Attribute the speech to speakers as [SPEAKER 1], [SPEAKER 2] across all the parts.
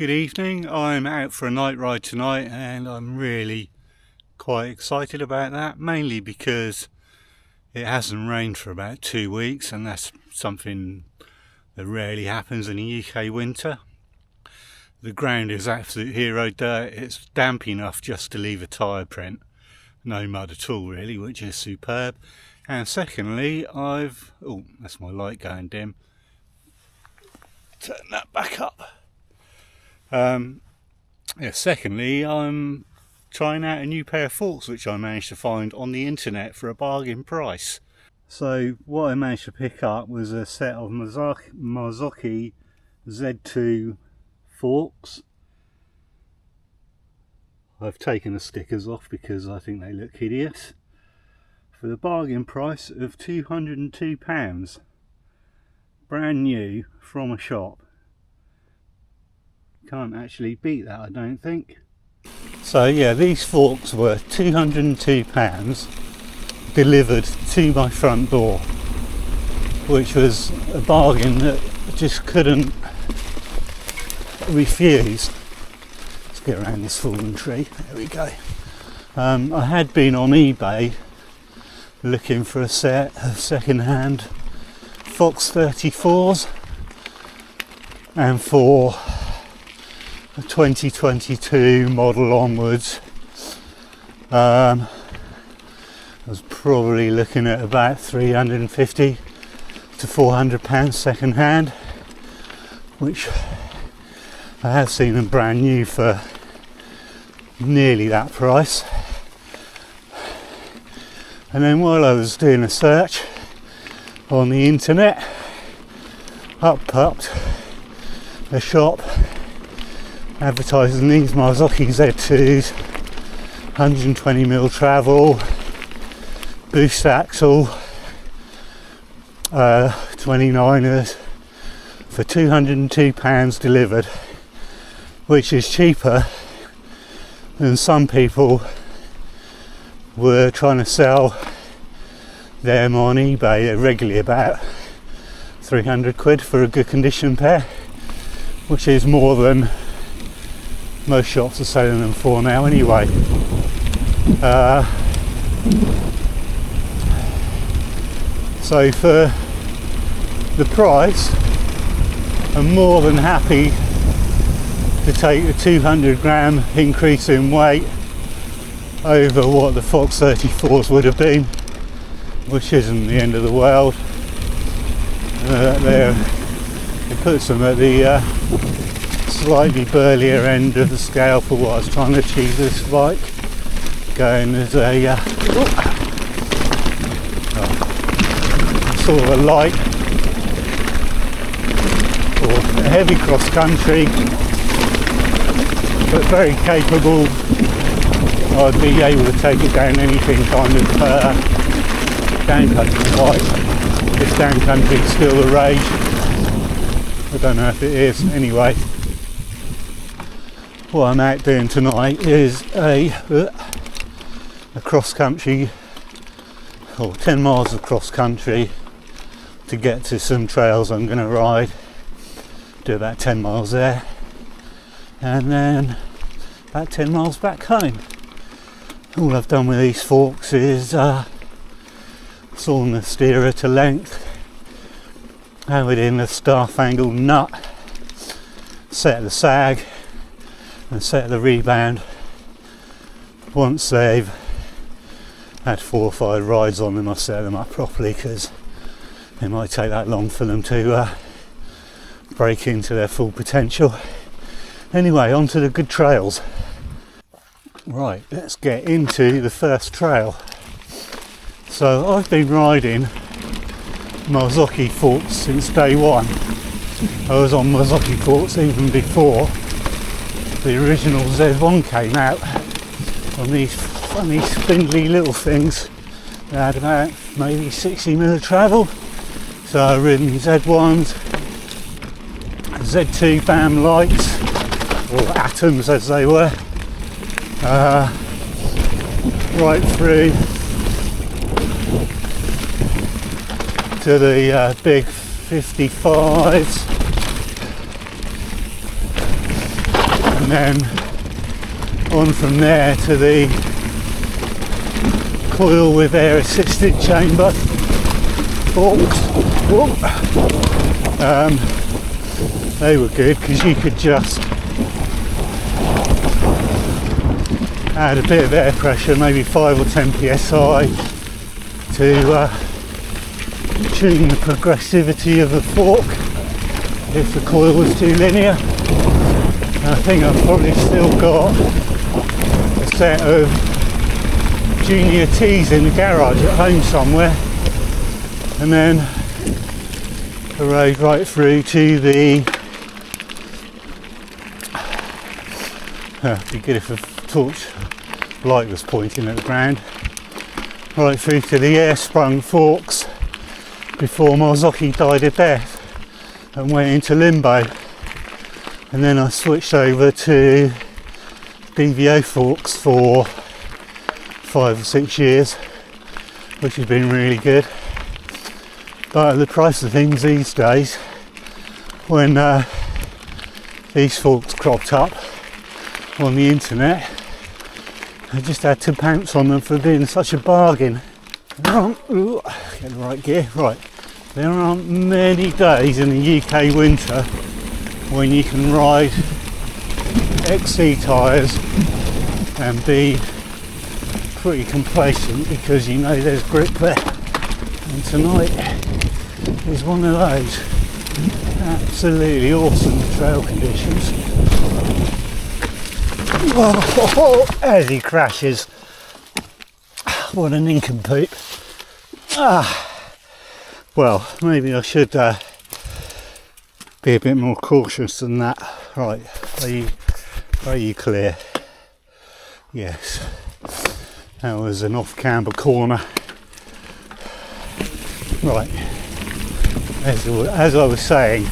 [SPEAKER 1] Good evening. I'm out for a night ride tonight and I'm really quite excited about that, mainly because it hasn't rained for about 2 weeks and that's something that rarely happens in a UK winter. The ground is absolute hero dirt. It's damp enough just to leave a tyre print. No mud at all really, which is superb. And secondly, that's my light going dim. Turn that back up. Secondly, I'm trying out a new pair of forks which I managed to find on the internet for a bargain price. So what I managed to pick up was a set of Marzocchi Z2 forks. I've taken the stickers off because I think they look hideous. For the bargain price of £202. Brand new from a shop. Can't actually beat that, I don't think. So yeah, these forks were £202 delivered to my front door, which was a bargain that I just couldn't refuse. Let's get around this fallen tree. There we go. I had been on eBay looking for a set of second-hand Fox 34s, and for a 2022 model onwards, I was probably looking at about £350 to £400 second hand, which I have seen them brand new for nearly that price. And then while I was doing a search on the internet, up popped a shop advertising these Marzocchi Z2s, 120mm travel, boost axle, 29ers for £202 delivered, which is cheaper than some people were trying to sell them on eBay. They're regularly about 300 quid for a good condition pair, which is more than most shops are selling them for now anyway. So for the price, I'm more than happy to take a 200 gram increase in weight over what the Fox 34s would have been, which isn't the end of the world. It puts them at the slightly burlier end of the scale for what I was trying to achieve this bike, going as a sort of a light or a heavy cross country, but very capable. I'd be able to take it down anything kind of down country bike, if down country is still the rage. I don't know if it is. Anyway, what I'm out doing tonight is a cross country, or 10 miles of cross country to get to some trails I'm going to ride. Do about 10 miles there and then about 10 miles back home. All I've done with these forks is sawn the steerer to length, hammered in the staff angle nut, set the sag and set the rebound. Once they've had 4 or 5 rides on them, I set them up properly, because it might take that long for them to break into their full potential. Anyway, on to the good trails. Right, let's get into the first trail. So I've been riding Marzocchi forks since day one. I was on Marzocchi forks even before the original Z1 came out, on these funny spindly little things. They had about maybe 60mm travel. So I've ridden Z1s, Z2 BAM lights, or atoms as they were, right through to the big 55s, then on from there to the coil with air assisted chamber forks. They were good because you could just add a bit of air pressure, maybe 5 or 10 psi, to tune the progressivity of the fork if the coil was too linear. And I think I've probably still got a set of Junior T's in the garage at home somewhere, and then a road right through to the it'd be good if a torch light was pointing at the ground, right through to the air sprung forks before Marzocchi died a death and went into limbo. And then I switched over to DVO forks for 5 or 6 years, which has been really good. But at the price of things these days, when these forks cropped up on the internet, I just had to pounce on them for being such a bargain. Get the right gear. Right, there aren't many days in the UK winter when you can ride XC tyres and be pretty complacent because you know there's grip there. And tonight is one of those absolutely awesome trail conditions. Whoa, as he crashes. What a nincompoop. Well, maybe I should be a bit more cautious than that. Right, are you clear? Yes. That was an off-camber corner. Right, as I was saying,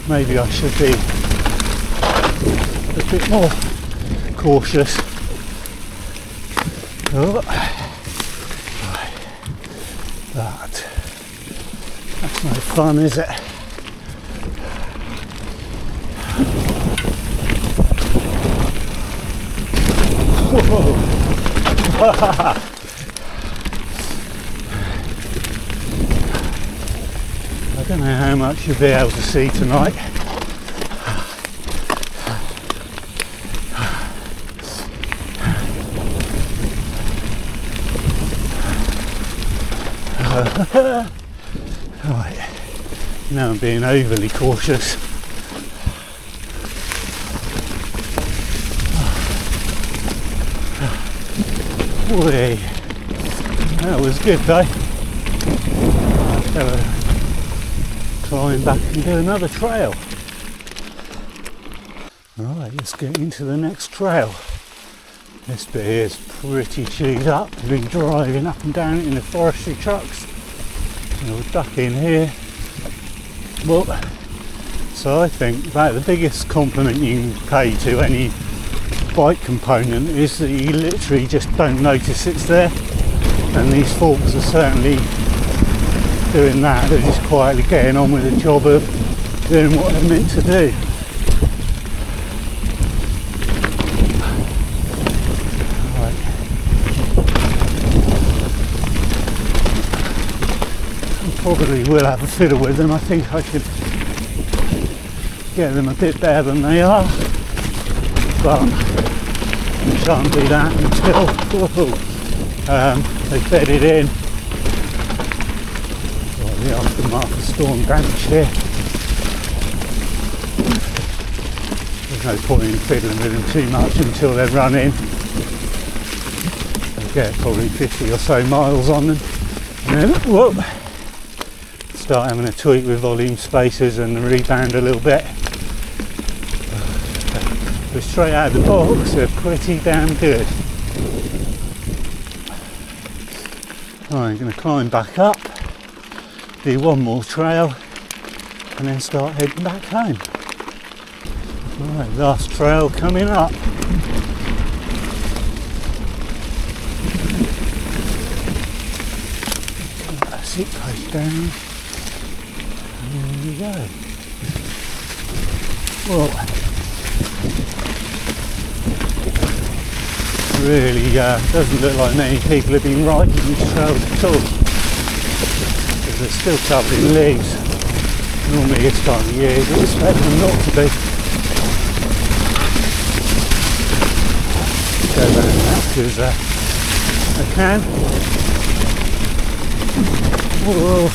[SPEAKER 1] maybe I should be a bit more cautious. Oh. Right. That's no fun, is it? Whoa. I don't know how much you'll be able to see tonight. Right, now I'm being overly cautious. Boy, that was good though. Gotta climb back and do another trail. Right, let's get into the next trail. This bit here is pretty chewed up. I've been driving up and down in the forestry trucks. And we'll duck in here. Well, so I think that the biggest compliment you can pay to any bike component is that you literally just don't notice it's there. And these forks are certainly doing that. They're just quietly getting on with the job of doing what they're meant to do. Probably will have a fiddle with them. I think I could get them a bit better than they are, but I shan't do that until they've bedded in. Well, the aftermath of storm damage here. There's no point in fiddling with them too much until they're running. I'll get probably 50 or so miles on them, and then whoop, start having a tweak with volume spacers and the rebound a little bit. But straight out of the box, they're pretty damn good. Right, I'm going to climb back up, do one more trail, and then start heading back home. Right, last trail coming up. That's it, goes down. There we go. Well, really doesn't look like many people have been riding these trails at all, because they're still covered in leaves. Normally this time of year you'd expect them not to be. Go around that because I can. Whoa.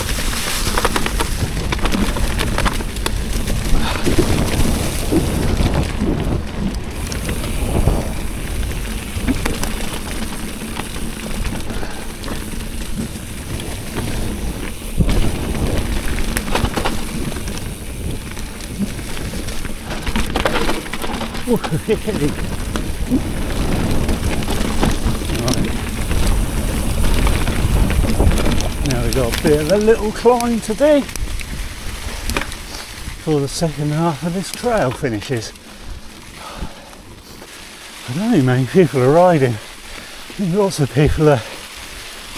[SPEAKER 1] Now we've got a bit of a little climb to do before the second half of this trail finishes. I don't think many people are riding. I think lots of people are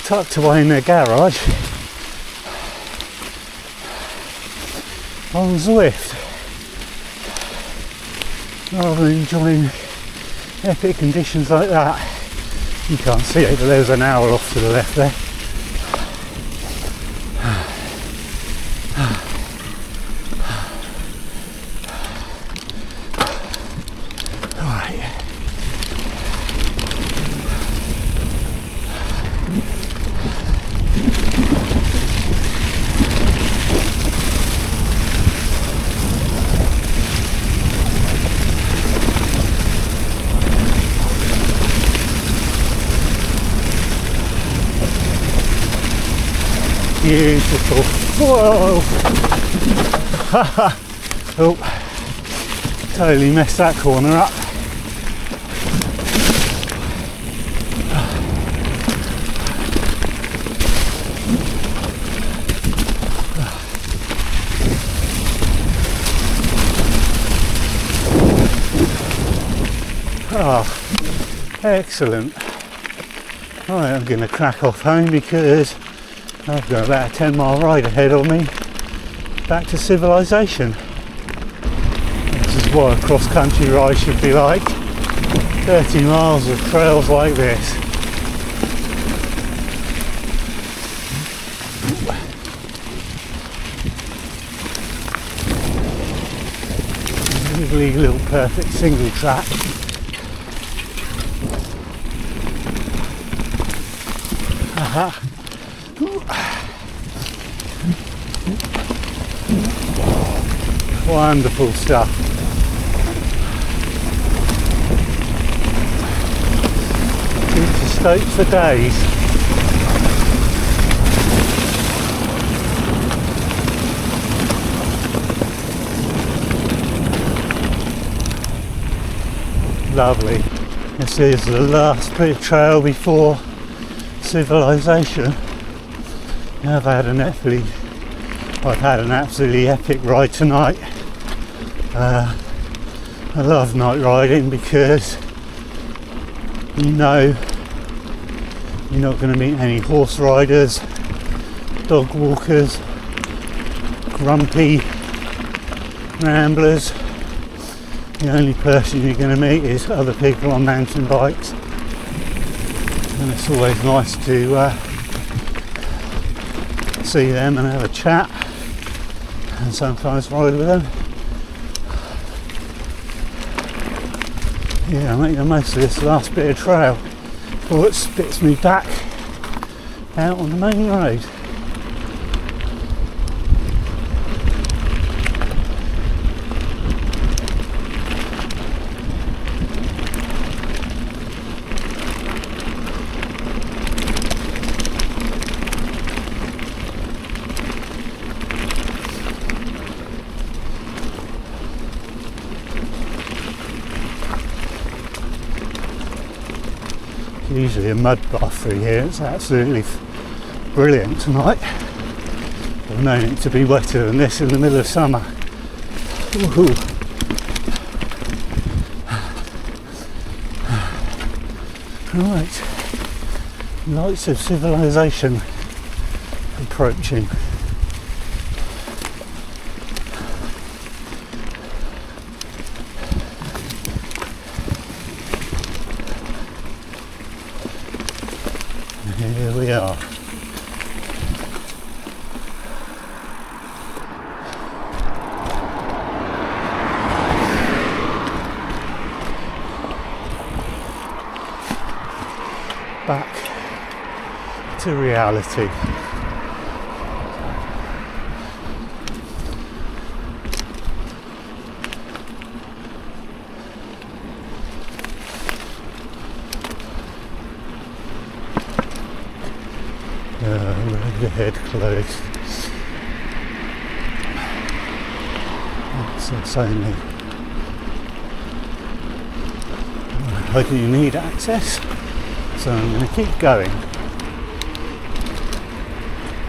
[SPEAKER 1] tucked away in their garage on Zwift, rather than enjoying epic conditions like that. You can't see it, but there's an owl off to the left there. Beautiful. Whoa! Oh, totally messed that corner up. Oh, excellent. Right, I'm going to crack off home because I've got about a 10-mile ride ahead of me back to civilization. This is what a cross-country ride should be like. 30 miles of trails like this. Lovely little perfect single track. Aha. Wonderful stuff. Keeps you stoked for days. Lovely. This is the last bit of trail before civilization. I've had an absolutely epic ride tonight. I love night riding because you know you're not going to meet any horse riders, dog walkers, grumpy ramblers. The only person you're going to meet is other people on mountain bikes, and it's always nice to see them and have a chat and sometimes ride with them. Yeah, make the most of this last bit of trail before it spits me back out on the main road. Usually a mud bath through here. It's absolutely brilliant tonight. I've known it to be wetter than this in the middle of summer. Woohoo. Right, lights of civilization approaching. Here we are. Back to reality. Road ahead closed. Access only. I do need access, so I'm going to keep going.